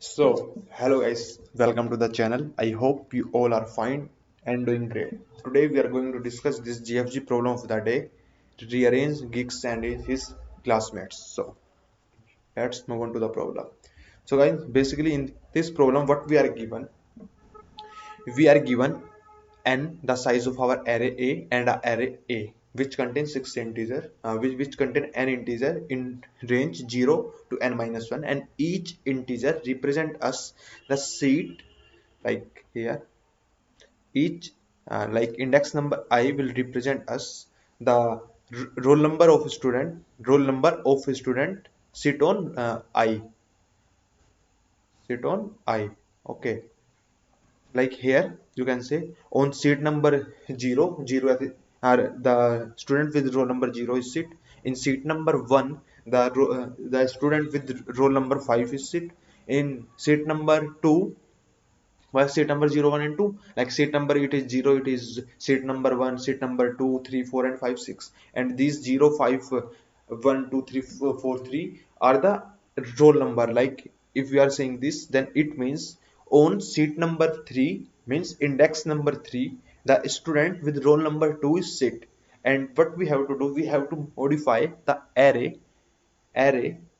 Hello guys, welcome to the channel. I hope you all are fine and doing great. Today we are going to discuss this GFG problem of the day, rearrange Geeks and his classmates. Let's move on to the problem. So guys, basically in this problem what we are given n the size of our array A and array A which contains six integer which contain n integer in range 0 to n minus 1, and each integer represent us the seat like here. Each like index number I will represent us the roll number of student sit on I. Okay, like here you can say on seat number 0 are the student with roll number 0 is sit. In seat number 1 the student with roll number 5 is sit. In seat number 2, well, seat number 0 1 and 2, like seat number it is 0, it is seat number 1, seat number 2 3 4 and 5 6, and these 0 5 1 2 3 4 3 are the roll number. Like if we are saying this, then it means on seat number 3 means index number 3 the student with roll number 2 is sit. And what we have to do, we have to modify the array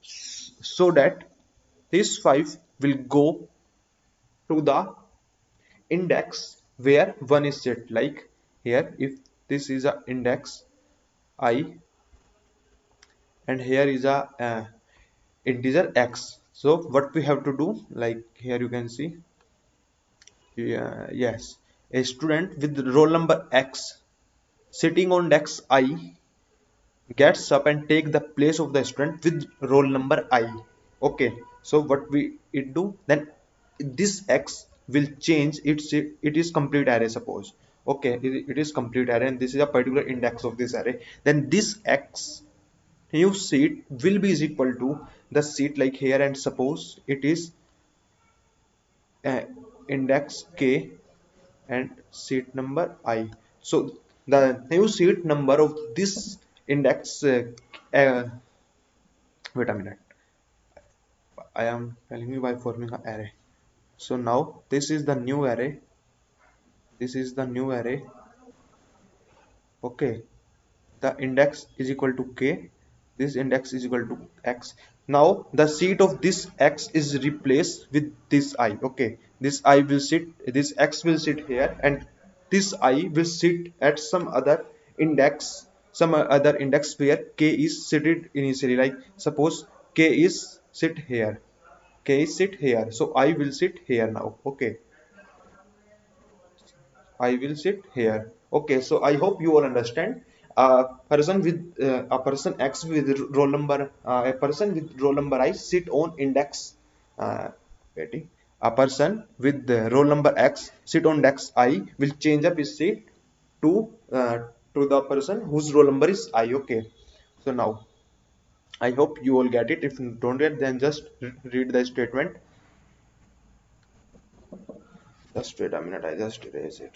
so that this 5 will go to the index where 1 is set. Like here if this is a index I and here is a integer x, so what we have to do, like here you can see, yeah, yes, a student with roll number x sitting on dex I gets up and take the place of the student with roll number I. Okay, so what we it do then, this x will change it is complete array, suppose. Okay, it is complete array and this is a particular index of this array. Then this x new seat will be is equal to the seat like here, and suppose it is uh, index k and seat number I. So the new seat number of this index uh, wait a minute, I am telling you by forming an array. So now this is the new array, this is the new array. Okay, the index is equal to k, this index is equal to x. Now the seat of this x is replaced with this I. Okay, this I will sit, this x will sit here, and this I will sit at some other index, some other index where k is seated initially. Like suppose k is sit here, k is sit here, so I will sit here now. Okay, I will sit here. Okay, so I hope you all understand. A person X with roll number, a person with roll number I sit on index. Uh, waiting. A person with the roll number X sit on index I will change up his seat to the person whose roll number is I. Okay, so now I hope you all get it. If you don't get, then just read the statement. Just wait a minute. I just erase it.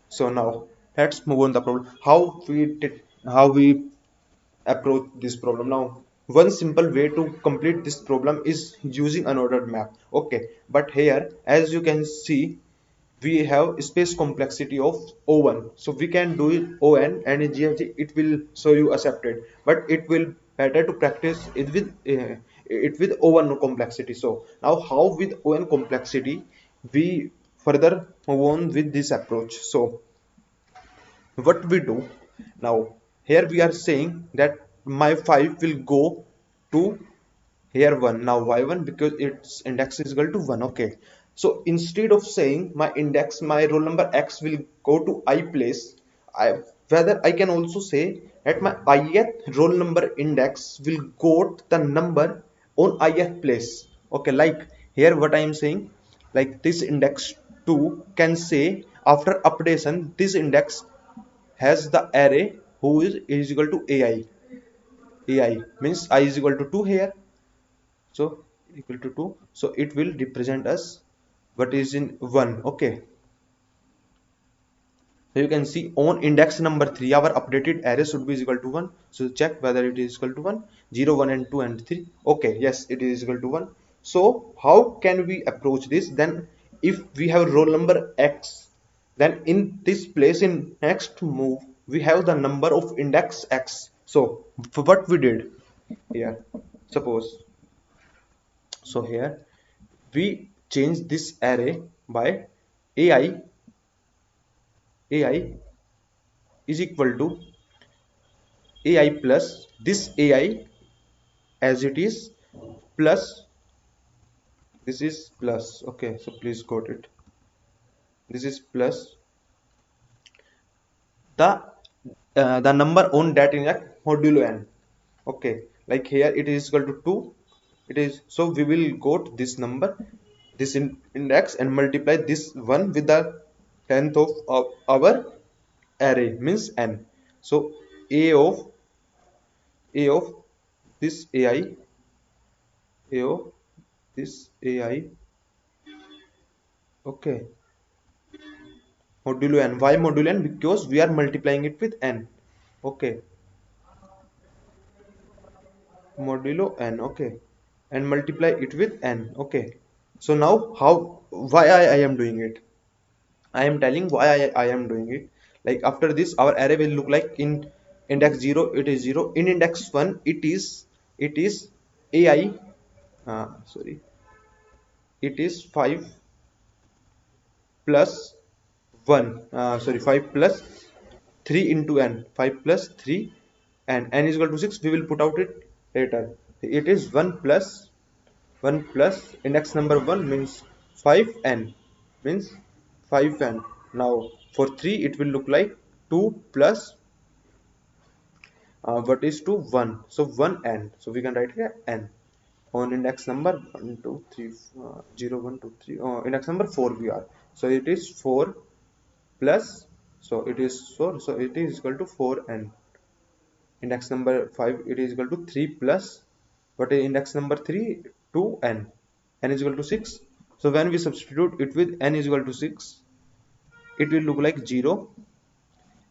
So now let's move on the problem. How we approach this problem. Now one simple way to complete this problem is using an ordered map. Okay, but here as you can see we have space complexity of O1, so we can do it ON, and in GFG it will show you accepted, but it will better to practice it with O1 complexity. So now how with ON complexity we further move on with this approach. So what we do now, here we are saying that my 5 will go to here 1. Now why 1? Because its index is equal to 1. Okay, so instead of saying my roll number x will go to I place, I whether I can also say that my ith roll number index will go to the number on ith place. Okay, like here what I am saying, like this index 2 can say after updation this index has the array who is equal to ai means I is equal to 2 here, so equal to 2, so it will represent us what is in 1. Okay, So you can see on index number 3 our updated array should be equal to 1. So check whether it is equal to 1. 0, 1 and 2 and 3. Okay, yes, it is equal to 1. So how can we approach this? Then if we have roll number x, then in this place in next move we have the number of index x. So what we did here, suppose, so here we change this array by ai is equal to ai plus this ai as it is plus this is plus. Okay, so please quote it. This is plus the number on that in a modulo n. Okay, like here it is equal to 2. It is, so we will quote this number, this index, and multiply this one with the 10th of our array means n. So a of this a of this ai, okay, modulo n. Why modulo n? Because we are multiplying it with n. Okay, modulo n. Okay, and multiply it with n. Okay, so now how, why I am doing it? I am telling why I am doing it. Like after this our array will look like in index 0 it is 0, in index 1 it is ai, sorry, it is 5 plus 1, sorry, 5 plus 3 into n, 5 plus 3 and n is equal to 6. We will put out it later. It is 1 plus 1 plus index number 1 means 5n, means 5n. Now for 3 it will look like 2 plus what is 2, 1, so 1n. So we can write here n on index number 1 2 3 0 1 2 3, index number 4 we are, so it is 4 plus, so it is 4, so it is equal to 4n. Index number 5 it is equal to 3 plus what is index number 3, 2n, n is equal to 6. So when we substitute it with n is equal to 6, it will look like 0.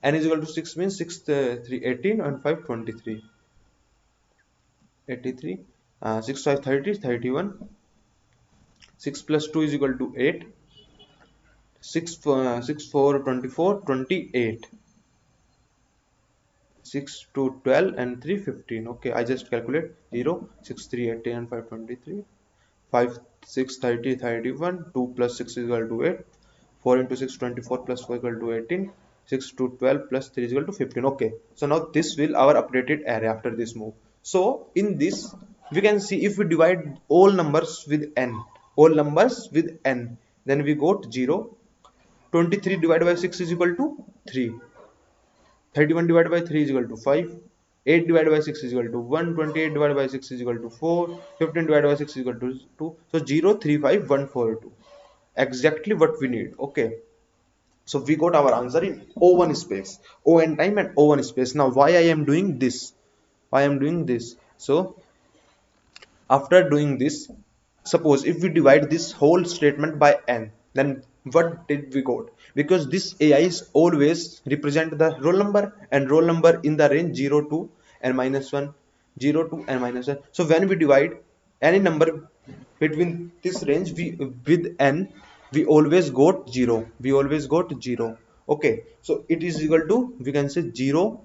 N is equal to 6 means 6 3 18 and 5 23, 83, 6 5 30 31, 6 plus 2 is equal to 8, 6 6 4 24 28, 6 2 12 and 3 15. Okay, I just calculate 0 6 3 18 and 5 23, 5 6 30 31, 2 plus 6 is equal to 8, 4 into 6 24 plus 4 equal to 18, 6 to 12 plus 3 is equal to 15. Okay, so now this will our updated array after this move. So in this we can see if we divide all numbers with n, all numbers with n, then we got 0. 23 divided by 6 is equal to 3, 31 divided by 3 is equal to 5, 8 divided by 6 is equal to 1, 28 divided by 6 is equal to 4, 15 divided by 6 is equal to 2. So 0 3 5 1 4 2, exactly what we need. Okay, so we got our answer in O1 space, O(n) time and O1 space. Now why I am doing this? Why I am doing this? So after doing this, suppose if we divide this whole statement by n, then what did we got? Because this ai is always represent the roll number, and roll number in the range 0 to n minus 1, 0 to n minus 1. So when we divide any number between this range we with n, we always got 0, we always got 0. Okay, so it is equal to, we can say 0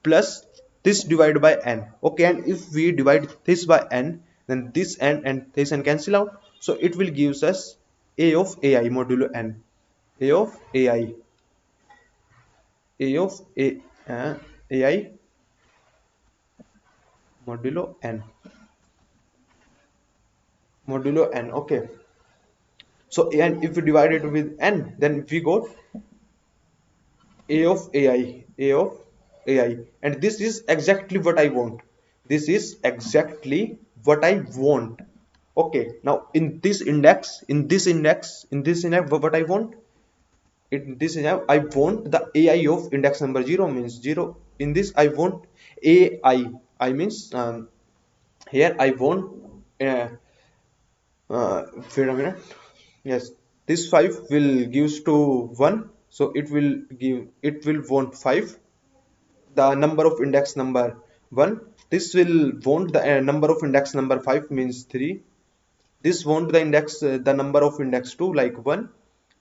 plus this divided by n. Okay, and if we divide this by n, then this n and this n cancel out, so it will gives us a of ai modulo n, a of ai, a of ai modulo n, modulo n. Okay, so and if we divide it with n, then we got a of ai, a of ai, and this is exactly what I want, this is exactly what I want. Okay, now in this index, what I want, in this index I want the ai of index number 0 means 0. In this I want ai, I means here I want uh, wait a minute, yes, this 5 will gives to 1, So it will want 5, the number of index number 1. This will want the number of index number 5 means 3. This want the index the number of index 2 like 1.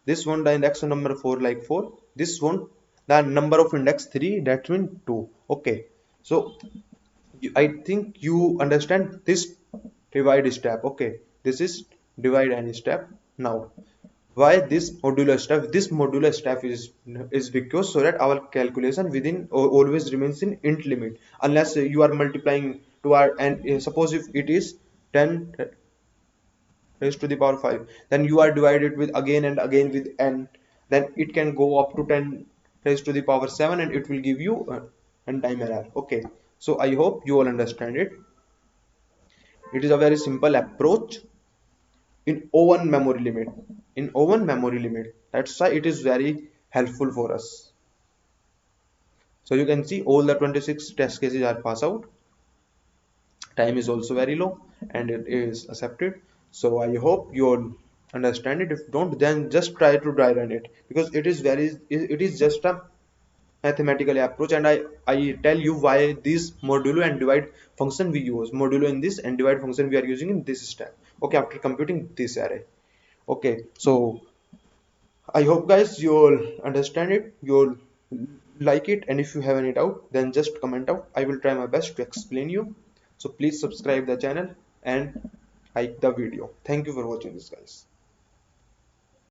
This want the index number 4 like 4. This want the number of index 3, that means 2. Okay, so I think you understand this divide step. Okay, this is divide and step. Now, why this modular step? This modular step is because so that our calculation within always remains in int limit, unless you are multiplying to our, and suppose if it is 10 raised to the power 5, then you are divided with again and again with n, then it can go up to 10 raised to the power 7 and it will give you n time error. Okay, so I hope you all understand it. It is a very simple approach in O1 memory limit. In O1 memory limit, that's why it is very helpful for us. So you can see all the 26 test cases are pass out. Time is also very low and it is accepted. So I hope you all understand it. If don't, then just try to dry run it, because it is just a mathematical approach, and I tell you why this modulo and divide function we use. Modulo in this and divide function we are using in this step. Okay, after computing this array. Okay, so I hope guys you all understand it, you all like it, and if you have any doubt then just comment out. I will try my best to explain you. So please subscribe the channel and like the video. Thank you for watching this guys.